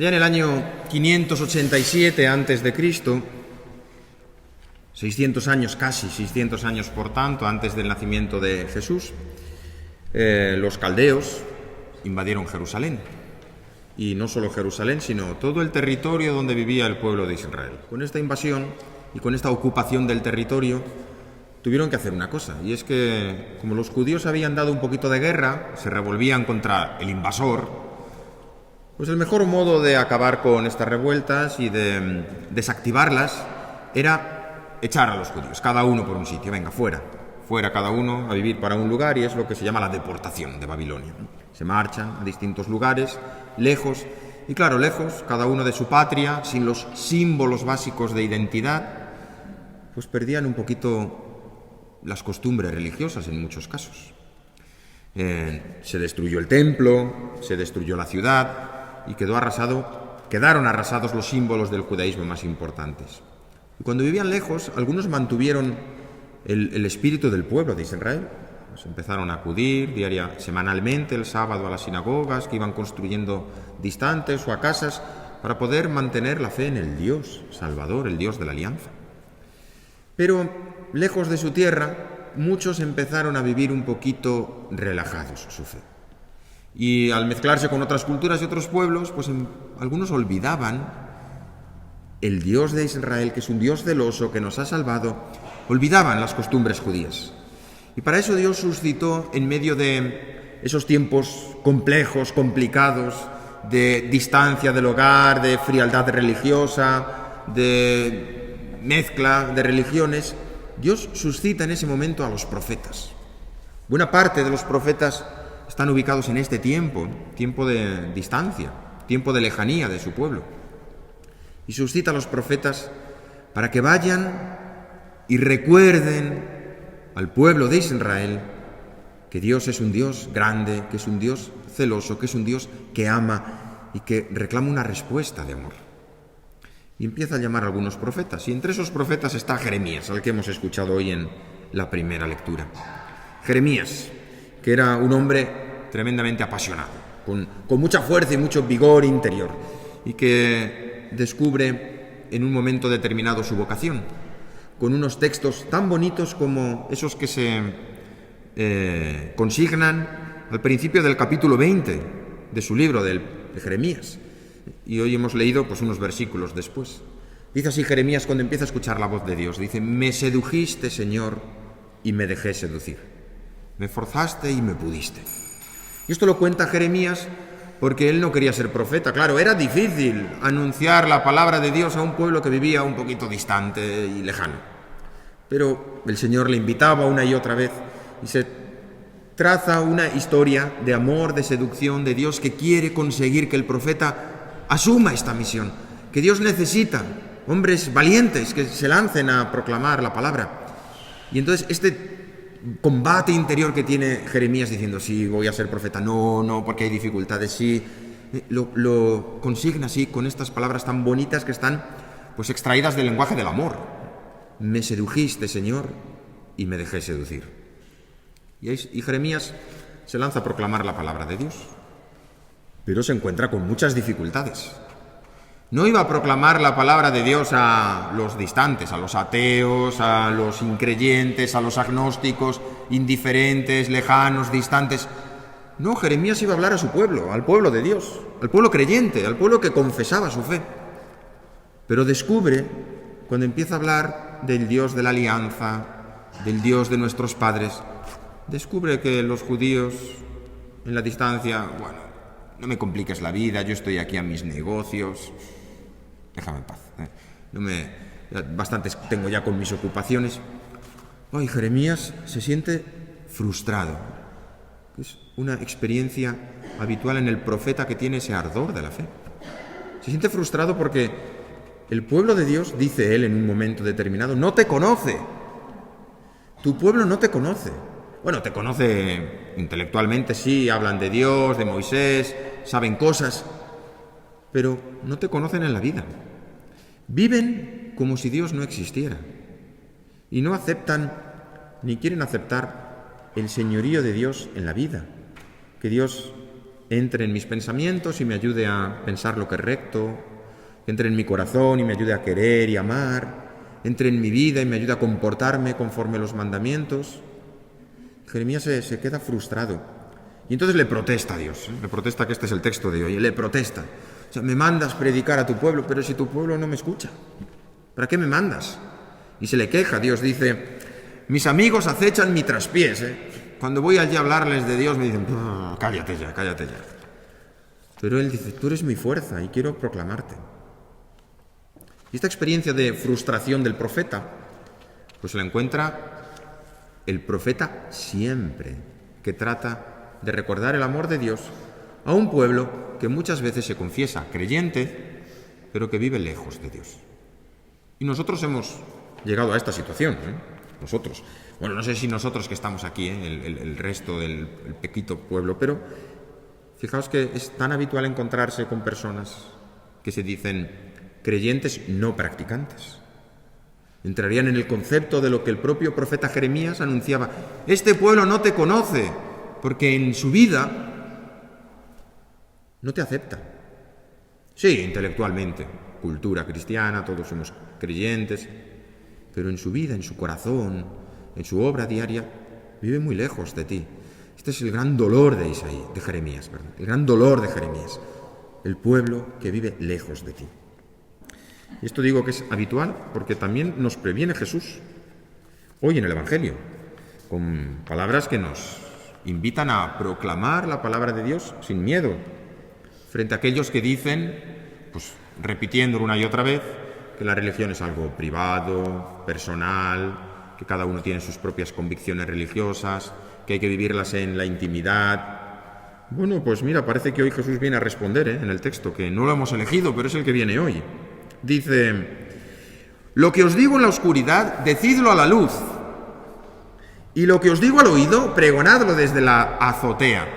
Allá en el año 587 a.C., 600 años, casi 600 años por tanto, antes del nacimiento de Jesús, los caldeos invadieron Jerusalén. Y no solo Jerusalén, sino todo el territorio donde vivía el pueblo de Israel. Con esta invasión y con esta ocupación del territorio, tuvieron que hacer una cosa, y es que, como los judíos habían dado un poquito de guerra, se revolvían contra el invasor, pues el mejor modo de acabar con estas revueltas y de desactivarlas era echar a los judíos, cada uno por un sitio, venga, fuera cada uno a vivir para un lugar, y es lo que se llama la deportación de Babilonia. Se marchan a distintos lugares, lejos, y claro, lejos, cada uno de su patria, sin los símbolos básicos de identidad, pues perdían un poquito las costumbres religiosas en muchos casos. Se destruyó el templo, se destruyó la ciudad, y quedaron arrasados los símbolos del judaísmo más importantes. Y cuando vivían lejos, algunos mantuvieron el espíritu del pueblo de Israel. Pues empezaron a acudir semanalmente, el sábado, a las sinagogas que iban construyendo distantes o a casas para poder mantener la fe en el Dios Salvador, el Dios de la Alianza. Pero lejos de su tierra, muchos empezaron a vivir un poquito relajados su fe. Y al mezclarse con otras culturas y otros pueblos, pues algunos olvidaban el Dios de Israel, que es un Dios celoso, que nos ha salvado, olvidaban las costumbres judías. Y para eso Dios suscitó, en medio de esos tiempos complejos, complicados, de distancia del hogar, de frialdad religiosa, de mezcla de religiones, Dios suscita en ese momento a los profetas. Buena parte de los profetas están ubicados en este tiempo de distancia, tiempo de lejanía de su pueblo. Y suscita a los profetas para que vayan y recuerden al pueblo de Israel que Dios es un Dios grande, que es un Dios celoso, que es un Dios que ama y que reclama una respuesta de amor. Y empieza a llamar a algunos profetas, y entre esos profetas está Jeremías, al que hemos escuchado hoy en la primera lectura. Jeremías, que era un hombre tremendamente apasionado, con mucha fuerza y mucho vigor interior, y que descubre en un momento determinado su vocación, con unos textos tan bonitos como esos que se consignan al principio del capítulo 20 de su libro de Jeremías. Y hoy hemos leído pues unos versículos después. Dice así Jeremías cuando empieza a escuchar la voz de Dios. Dice: me sedujiste, Señor, y me dejé seducir. Me forzaste y me pudiste. Y esto lo cuenta Jeremías porque él no quería ser profeta. Claro, era difícil anunciar la palabra de Dios a un pueblo que vivía un poquito distante y lejano. Pero el Señor le invitaba una y otra vez, y se traza una historia de amor, de seducción de Dios, que quiere conseguir que el profeta asuma esta misión, que Dios necesita hombres valientes que se lancen a proclamar la palabra. Y entonces este combate interior que tiene Jeremías diciendo: sí, voy a ser profeta, no, porque hay dificultades, sí, lo consigna así con estas palabras tan bonitas que están pues extraídas del lenguaje del amor. Me sedujiste, Señor, y me dejé seducir. Y Jeremías se lanza a proclamar la palabra de Dios, pero se encuentra con muchas dificultades. No iba a proclamar la palabra de Dios a los distantes, a los ateos, a los increyentes, a los agnósticos, indiferentes, lejanos, distantes. No, Jeremías iba a hablar a su pueblo, al pueblo de Dios, al pueblo creyente, al pueblo que confesaba su fe. Pero descubre, cuando empieza a hablar del Dios de la alianza, del Dios de nuestros padres, descubre que los judíos en la distancia, bueno, no me compliques la vida, yo estoy aquí a mis negocios, déjame en paz. Bastantes tengo ya con mis ocupaciones. Ay, Jeremías se siente frustrado. Es una experiencia habitual en el profeta que tiene ese ardor de la fe. Se siente frustrado porque el pueblo de Dios, dice él en un momento determinado, no te conoce. Tu pueblo no te conoce. Bueno, te conoce intelectualmente, sí, hablan de Dios, de Moisés, saben cosas, pero no te conocen en la vida. Viven como si Dios no existiera y no aceptan ni quieren aceptar el señorío de Dios en la vida, que Dios entre en mis pensamientos y me ayude a pensar lo que es recto, entre en mi corazón y me ayude a querer y amar, entre en mi vida y me ayude a comportarme conforme los mandamientos. Jeremías se queda frustrado y entonces le protesta a Dios, le protesta, que este es el texto de hoy, le protesta. O sea, me mandas predicar a tu pueblo, pero si tu pueblo no me escucha, ¿para qué me mandas? Y se le queja. Dios dice: mis amigos acechan mi traspiés. Cuando voy allí a hablarles de Dios me dicen: cállate ya, cállate ya. Pero él dice: tú eres mi fuerza y quiero proclamarte. Y esta experiencia de frustración del profeta, pues se la encuentra el profeta siempre, que trata de recordar el amor de Dios a un pueblo que muchas veces se confiesa creyente, pero que vive lejos de Dios. Y nosotros hemos llegado a esta situación, nosotros. Bueno, no sé si nosotros que estamos aquí, el resto del pequeño pueblo, pero fijaos que es tan habitual encontrarse con personas que se dicen creyentes no practicantes. Entrarían en el concepto de lo que el propio profeta Jeremías anunciaba: este pueblo no te conoce, porque en su vida no te acepta. Sí, intelectualmente, cultura cristiana, todos somos creyentes, pero en su vida, en su corazón, en su obra diaria, vive muy lejos de ti. Este es el gran dolor de Jeremías, el gran dolor de Jeremías, el pueblo que vive lejos de ti. Y esto digo que es habitual porque también nos previene Jesús hoy en el Evangelio, con palabras que nos invitan a proclamar la palabra de Dios sin miedo, frente a aquellos que dicen, pues repitiéndolo una y otra vez, que la religión es algo privado, personal, que cada uno tiene sus propias convicciones religiosas, que hay que vivirlas en la intimidad. Bueno, pues mira, parece que hoy Jesús viene a responder en el texto, que no lo hemos elegido, pero es el que viene hoy. Dice: lo que os digo en la oscuridad, decidlo a la luz, y lo que os digo al oído, pregonadlo desde la azotea,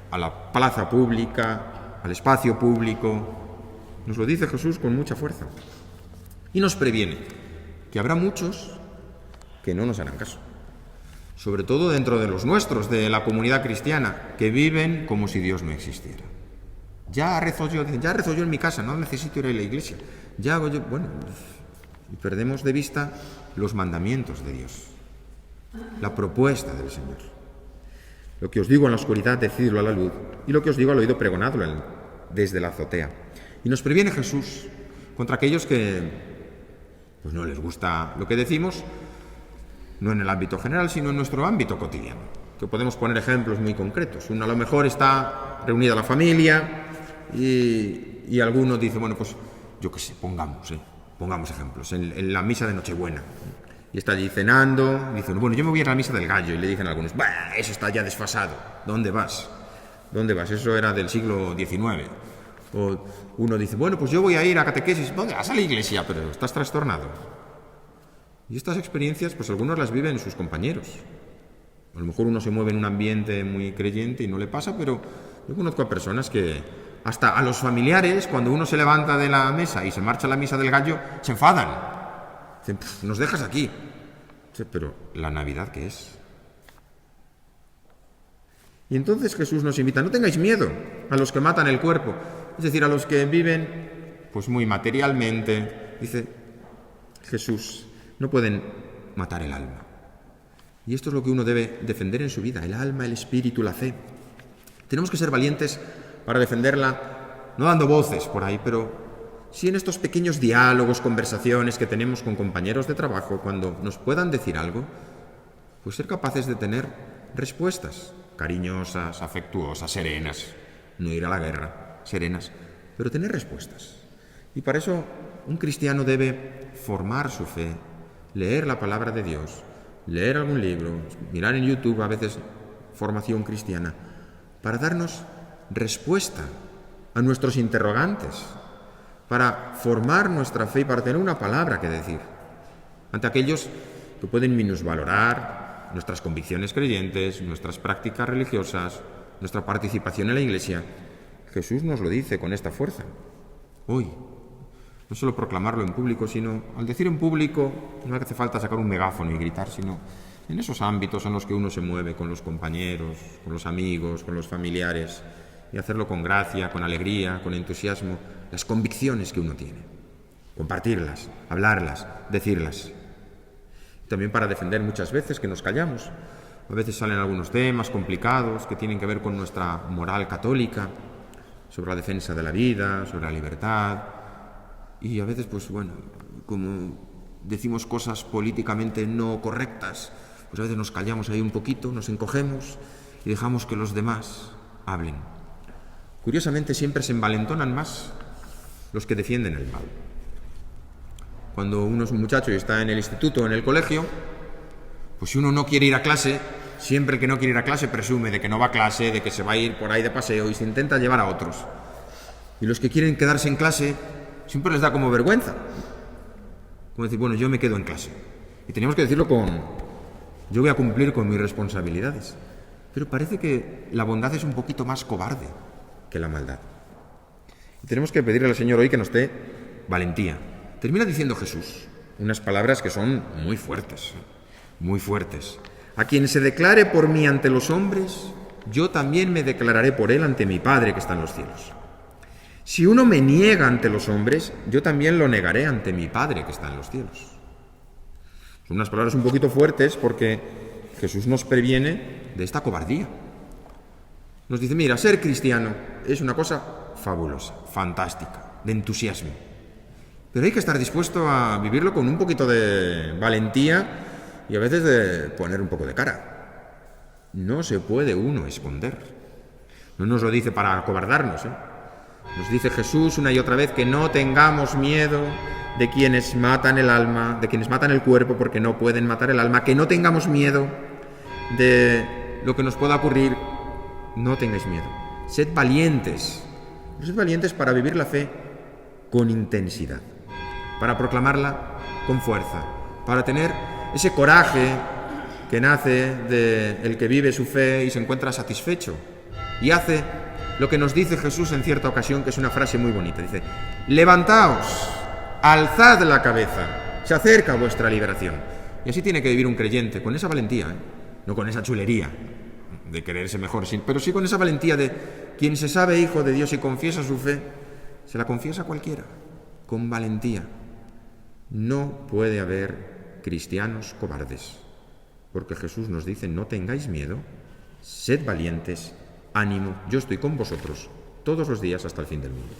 a la plaza pública, al espacio público. Nos lo dice Jesús con mucha fuerza. Y nos previene que habrá muchos que no nos harán caso, sobre todo dentro de los nuestros, de la comunidad cristiana, que viven como si Dios no existiera. Ya rezo yo en mi casa, no necesito ir a la iglesia. Ya hago yo, bueno, y perdemos de vista los mandamientos de Dios, la propuesta del Señor. Lo que os digo en la oscuridad, decidlo a la luz, y lo que os digo al oído, pregonadlo desde la azotea. Y nos previene Jesús contra aquellos que pues no les gusta lo que decimos, no en el ámbito general, sino en nuestro ámbito cotidiano, que podemos poner ejemplos muy concretos. Uno a lo mejor está reunida la familia y alguno dice, bueno, pues yo qué sé, pongamos ejemplos, en la misa de Nochebuena, y está allí cenando, y dice, bueno, yo me voy a ir a la misa del gallo, y le dicen algunos, eso está ya desfasado, ¿dónde vas? Eso era del siglo XIX. O uno dice, bueno, pues yo voy a ir a catequesis, vas a la iglesia, pero estás trastornado. Y estas experiencias, pues algunos las viven sus compañeros. A lo mejor uno se mueve en un ambiente muy creyente y no le pasa, pero yo conozco a personas que hasta a los familiares, cuando uno se levanta de la mesa y se marcha a la misa del gallo, se enfadan. Dicen, nos dejas aquí. Pero ¿la Navidad qué es? Y entonces Jesús nos invita, no tengáis miedo a los que matan el cuerpo, es decir, a los que viven pues muy materialmente. Dice Jesús, no pueden matar el alma. Y esto es lo que uno debe defender en su vida, el alma, el espíritu, la fe. Tenemos que ser valientes para defenderla, no dando voces por ahí, pero sí en estos pequeños diálogos, conversaciones que tenemos con compañeros de trabajo, cuando nos puedan decir algo, pues ser capaces de tener respuestas cariñosas, afectuosas, serenas, no ir a la guerra, serenas, pero tener respuestas. Y para eso un cristiano debe formar su fe, leer la palabra de Dios, leer algún libro, mirar en YouTube a veces formación cristiana, para darnos respuesta a nuestros interrogantes, para formar nuestra fe y para tener una palabra que decir ante aquellos que pueden minusvalorar nuestras convicciones creyentes, nuestras prácticas religiosas, nuestra participación en la Iglesia. Jesús nos lo dice con esta fuerza. Hoy, no solo proclamarlo en público, sino al decir en público no hace falta sacar un megáfono y gritar, sino en esos ámbitos en los que uno se mueve con los compañeros, con los amigos, con los familiares, y hacerlo con gracia, con alegría, con entusiasmo, las convicciones que uno tiene. Compartirlas, hablarlas, decirlas. También para defender muchas veces que nos callamos. A veces salen algunos temas complicados que tienen que ver con nuestra moral católica, sobre la defensa de la vida, sobre la libertad. Y a veces, pues bueno, como decimos cosas políticamente no correctas, pues a veces nos callamos ahí un poquito, nos encogemos y dejamos que los demás hablen. Curiosamente siempre se envalentonan más los que defienden el mal. Cuando uno es un muchacho y está en el instituto o en el colegio, pues si uno no quiere ir a clase, siempre el que no quiere ir a clase presume de que no va a clase, de que se va a ir por ahí de paseo y se intenta llevar a otros. Y los que quieren quedarse en clase siempre les da como vergüenza. Como decir, bueno, yo me quedo en clase. Y tenemos que decirlo yo voy a cumplir con mis responsabilidades. Pero parece que la bondad es un poquito más cobarde que la maldad. Y tenemos que pedirle al Señor hoy que nos dé valentía. Termina diciendo Jesús unas palabras que son muy fuertes, muy fuertes. A quien se declare por mí ante los hombres, yo también me declararé por él ante mi Padre que está en los cielos. Si uno me niega ante los hombres, yo también lo negaré ante mi Padre que está en los cielos. Son unas palabras un poquito fuertes porque Jesús nos previene de esta cobardía. Nos dice, mira, ser cristiano es una cosa fabulosa, fantástica, de entusiasmo. Pero hay que estar dispuesto a vivirlo con un poquito de valentía y a veces de poner un poco de cara. No se puede uno esconder. No nos lo dice para acobardarnos, Nos dice Jesús una y otra vez que no tengamos miedo de quienes matan el alma, de quienes matan el cuerpo porque no pueden matar el alma, que no tengamos miedo de lo que nos pueda ocurrir. No tengáis miedo. Sed valientes. Sed valientes para vivir la fe con intensidad, para proclamarla con fuerza, para tener ese coraje que nace del que vive su fe y se encuentra satisfecho y hace lo que nos dice Jesús en cierta ocasión, que es una frase muy bonita. Dice, levantaos, alzad la cabeza, se acerca vuestra liberación. Y así tiene que vivir un creyente, con esa valentía, no con esa chulería de quererse mejor, pero sí con esa valentía de quien se sabe hijo de Dios y confiesa su fe, se la confiesa a cualquiera, con valentía. No puede haber cristianos cobardes, porque Jesús nos dice, no tengáis miedo, sed valientes, ánimo, yo estoy con vosotros todos los días hasta el fin del mundo.